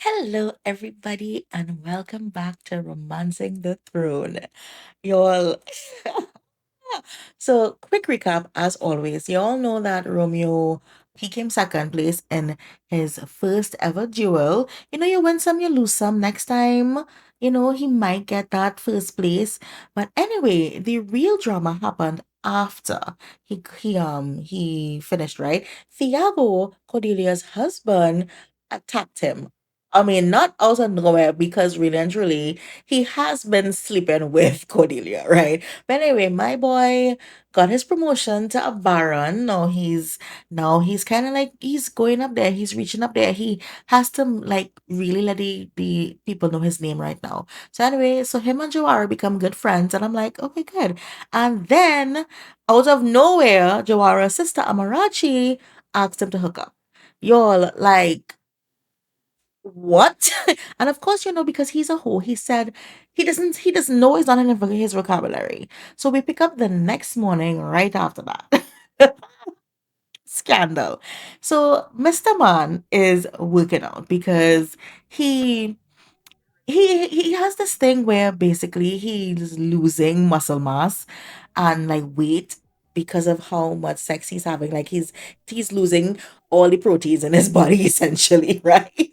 Hello, everybody, and welcome back to Romancing the Throne. Y'all, so quick recap as always. You all know that Romeo he came second place in his first ever duel. You win some, you lose some. Next time, he might get that first place. But anyway, the real drama happened after he finished, right? Thiago, Cordelia's husband, attacked him. I mean, not out of nowhere because really and truly, he has been sleeping with Cordelia, right? But anyway, my boy got his promotion to a baron. Now he's kind of like he's going up there. He's reaching up there. He has to like really let the people know his name right now. So anyway, so him and Joara become good friends, and I'm like, okay, good. And then out of nowhere, Joara's sister Amarachi asked him to hook up. Y'all like what? And of course, because he's a hoe, he said he doesn't know it's not in his vocabulary. So we pick up the next morning right after that. Scandal. So Mr. Man is working out because he he has this thing where basically he's losing muscle mass and like weight because of how much sex he's having. Like he's losing all the proteins in his body essentially, right?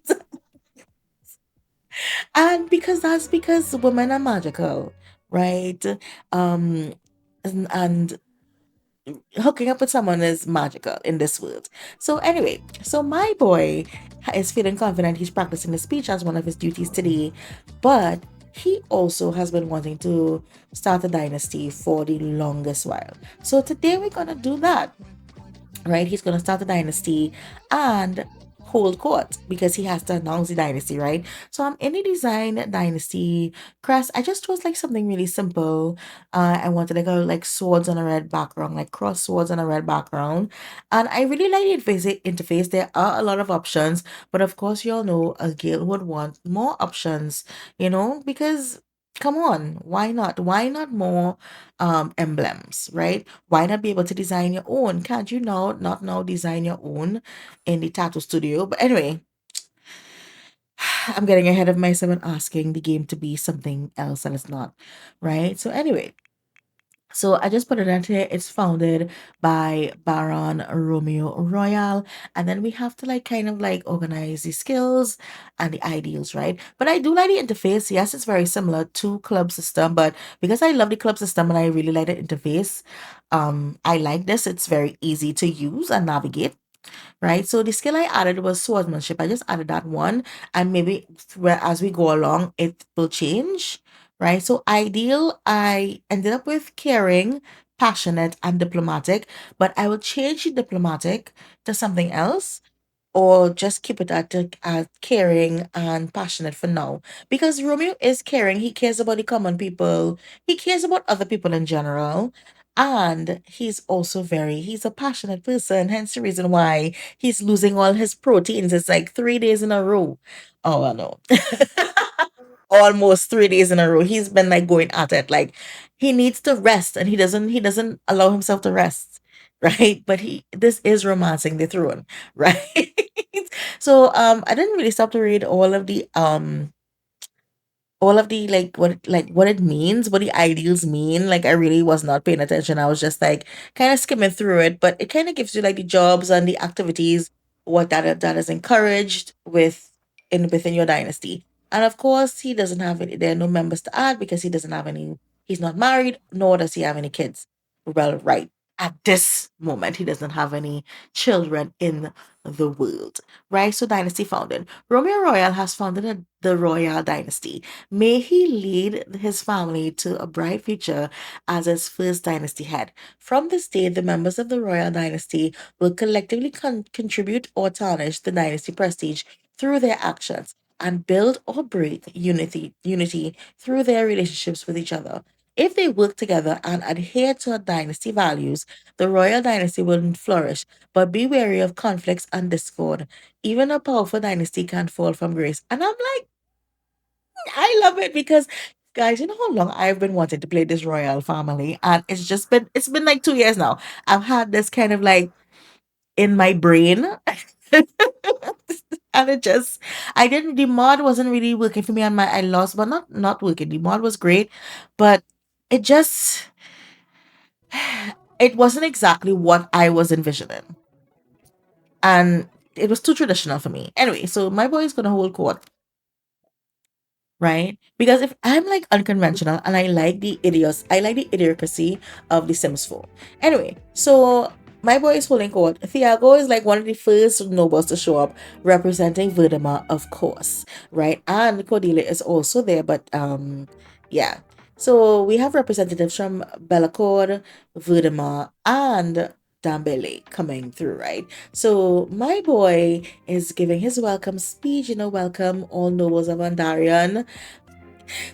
And that's because women are magical, right? Um, and hooking up with someone is magical in this world. So anyway, so my boy is feeling confident. He's practicing his speech as one of his duties today, but he also has been wanting to start a dynasty for the longest while. So today we're gonna do that, right? He's going to start a dynasty and hold court because he has to announce the dynasty, right? So I'm in the design dynasty crest. I just chose like something really simple. I wanted like like swords on a red background, like cross swords on a red background, and I really like the interface. There are a lot of options, but of course, you all know a guild would want more options, because come on, why not? Why not more emblems, right? Why not be able to design your own? Can't you now not now design your own in the tattoo studio? But anyway, I'm getting ahead of myself and asking the game to be something else and it's not, right? So anyway, so I just put it out here. It's founded by Baron Romeo Royale. And then we have to like kind of like organize the skills and the ideals, right? But I do like the interface. Yes, it's very similar to club system, but because I love the club system and I really like the interface, I like this. It's very easy to use and navigate, right? So the skill I added was swordsmanship. I just added that one, and maybe as we go along, it will change, right? So ideal, I ended up with caring, passionate, and diplomatic, but I will change the diplomatic to something else. Or just keep it at caring and passionate for now. Because Romeo is caring. He cares about the common people. He cares about other people in general. And he's a passionate person. Hence the reason why he's losing all his proteins. It's like 3 days in a row. Oh, I know. Almost 3 days in a row. He's been like going at it. Like he needs to rest and he doesn't allow himself to rest. Right. But this is romancing the throne. Right. So I didn't really stop to read all of the what it means, what the ideals mean. Like I really was not paying attention. I was just like kind of skimming through it, but it kind of gives you like the jobs and the activities, what that is encouraged within your dynasty. And of course, he doesn't have any. There are no members to add because he doesn't have any. He's not married, nor does he have any kids. Well, right at this moment, he doesn't have any children in the world. Right. So dynasty founded. Romeo Royal has founded the Royal dynasty. May he lead his family to a bright future as his first dynasty head. From this day, the members of the royal dynasty will collectively contribute or tarnish the dynasty prestige through their actions and build or break unity through their relationships with each other. If they work together and adhere to dynasty values, the royal dynasty will flourish. But be wary of conflicts and discord. Even a powerful dynasty can fall from grace. And I'm like, I love it because guys, you know how long I've been wanting to play this royal family, and it's been like 2 years now. I've had this kind of like in my brain. And it just, I didn't, the mod wasn't really working for me on my, I lost, but not working. The mod was great, but it just, it wasn't exactly what I was envisioning. And it was too traditional for me. Anyway, so my boy is gonna hold court, right? Because if I'm like unconventional and I like the idiocy of the Sims 4. Anyway, so my boy is holding court. Thiago is like one of the first nobles to show up representing Verdemar, of course, right? And Cordelia is also there, but yeah. So we have representatives from Bellacord, Verdemar, and Dambele coming through, right? So my boy is giving his welcome speech, welcome all nobles of Andarian.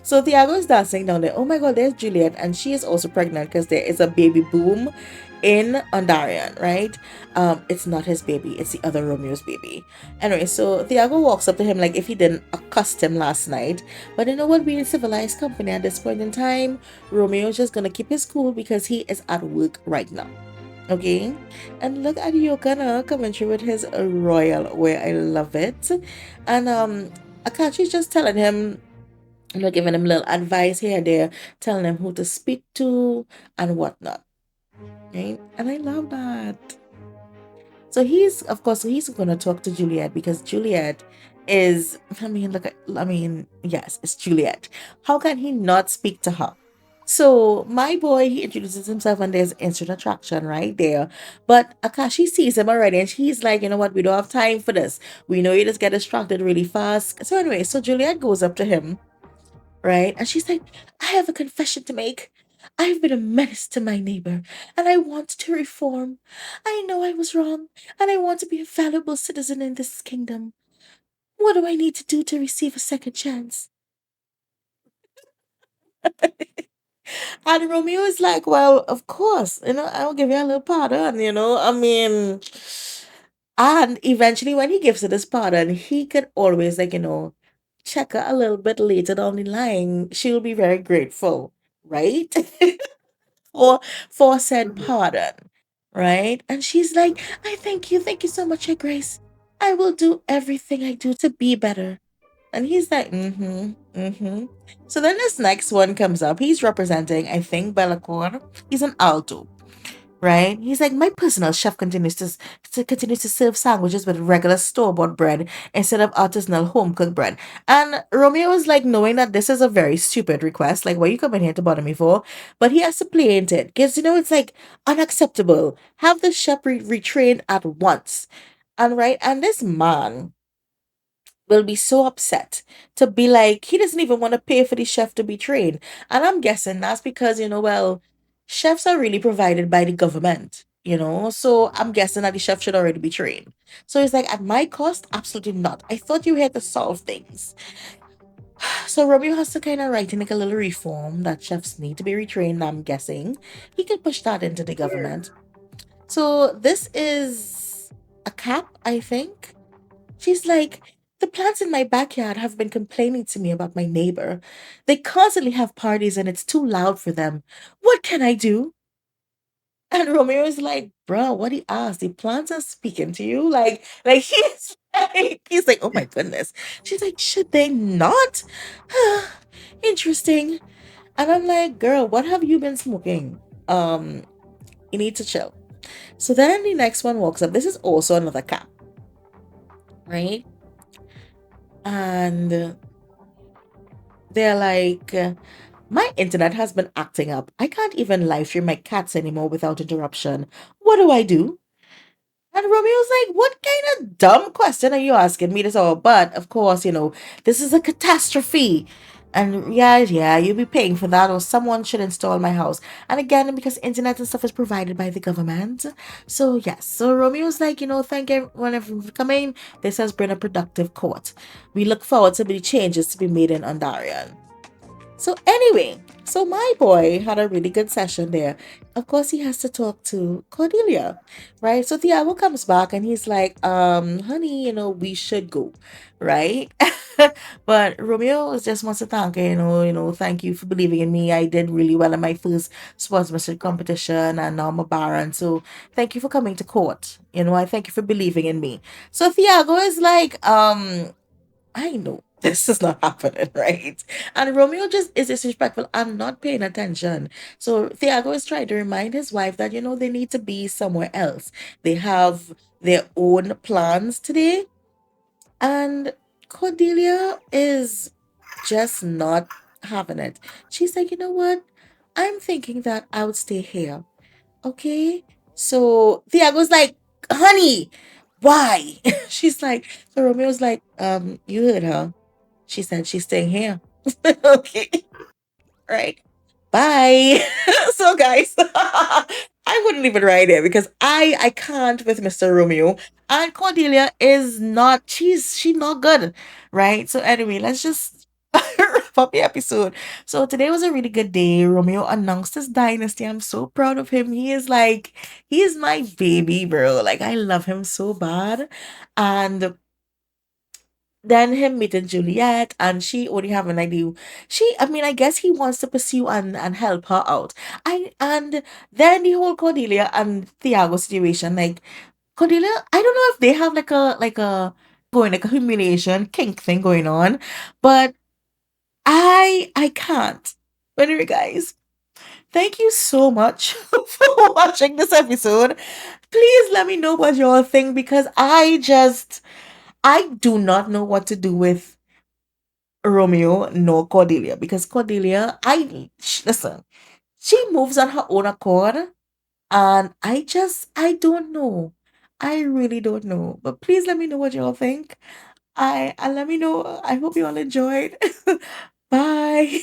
So Thiago is dancing down there. Oh my god, there's Juliet, and she is also pregnant because there is a baby boom in Ondarian, right? It's not his baby, it's the other Romeo's baby. Anyway, so Thiago walks up to him like if he didn't accost him last night. But you know what? We're in civilized company at this point in time. Romeo's just gonna keep his cool because he is at work right now. Okay, and look at Yokana coming through with his royal way. I love it. And Akachi's just telling him, giving him little advice here and there, telling him who to speak to and whatnot. Right? And I love that. So he's gonna talk to Juliet because Juliet is, yes, it's Juliet. How can he not speak to her? So my boy, he introduces himself and there's instant attraction right there. But Akashi sees him already and she's like, you know what, we don't have time for this. We know you just get distracted really fast. So anyway, so Juliet goes up to him, right? And she's like, I have a confession to make. I've been a menace to my neighbor and I want to reform. I know I was wrong and I want to be a valuable citizen in this kingdom. What do I need to do to receive a second chance? And Romeo is like, well, of course, I'll give you a little pardon, I mean, and eventually when he gives her this pardon, he could always, like, check her a little bit later down the line. She'll be very grateful, right? for for said pardon, right? And she's like, I thank you so much, Your Grace. I will do everything I do to be better. And he's like, mm-hmm, mm-hmm. So then this next one comes up. He's representing, I think, Bellacore. He's an alto, right? He's like, my personal chef continues to serve sandwiches with regular store-bought bread instead of artisanal home-cooked bread. And Romeo is like, knowing that this is a very stupid request, like, what you coming here to bother me for? But he has to play into it because it's like unacceptable. Have the chef retrained at once, and right, and this man will be so upset to be like he doesn't even want to pay for the chef to be trained. And I'm guessing that's because, well, chefs are really provided by the government. So I'm guessing that the chef should already be trained. So it's like, at my cost, absolutely not. I thought you were here to solve things. So Romeo has to kind of write in like a little reform that chefs need to be retrained. I'm guessing he could push that into the government. So this is a cap, I think. She's like, the plants in my backyard have been complaining to me about my neighbor. They constantly have parties and it's too loud for them. What can I do? And Romeo is like, bro, what he asked? The plants are speaking to you? Like he's like, oh my goodness. She's like, should they not? Interesting. And I'm like, girl, what have you been smoking? You need to chill. So then the next one walks up. This is also another cat, right? And they're like, my internet has been acting up. I can't even live stream my cats anymore without interruption. What do I do? And Romeo's like, what kind of dumb question are you asking me this all? But of course, this is a catastrophe. And yeah, you'll be paying for that, or someone should install my house. And again, because internet and stuff is provided by the government. So yes, so Romeo's like, thank everyone for coming. This has been a productive court. We look forward to the changes to be made in Ondarian. So anyway, so my boy had a really good session there. Of course, he has to talk to Cordelia, right? So Thiago comes back and he's like, honey, we should go, right? But Romeo just wants to thank her, thank you for believing in me. I did really well in my first sportsmanship competition and now I'm a baron. So thank you for coming to court. I thank you for believing in me. So Thiago is like, I know this is not happening, right? And Romeo just is disrespectful and not paying attention. So Thiago is trying to remind his wife that, they need to be somewhere else. They have their own plans today. And Cordelia is just not having it. She's like, you know what? I'm thinking that I would stay here. Okay. So Thiago's like, honey, why? She's like, so Romeo's like, you heard her. She said she's staying here. Okay. Right. Bye. So guys, I wouldn't even write it because I can't with Mr. Romeo. And Cordelia is not, she's not good. Right. So anyway, let's just wrap up the episode. So today was a really good day. Romeo announced his dynasty. I'm so proud of him. He is my baby, bro. Like I love him so bad. And then him meeting Juliet, and she only have an idea. I mean, I guess he wants to pursue and help her out. And then the whole Cordelia and Thiago situation, like Cordelia, I don't know if they have like a going like a humiliation kink thing going on, but I can't. But anyway, guys, thank you so much for watching this episode. Please let me know what y'all think because I do not know what to do with Romeo nor Cordelia because Cordelia, listen, she moves on her own accord, and I don't know. I really don't know. But please let me know what y'all think. I let me know. I hope you all enjoyed. Bye.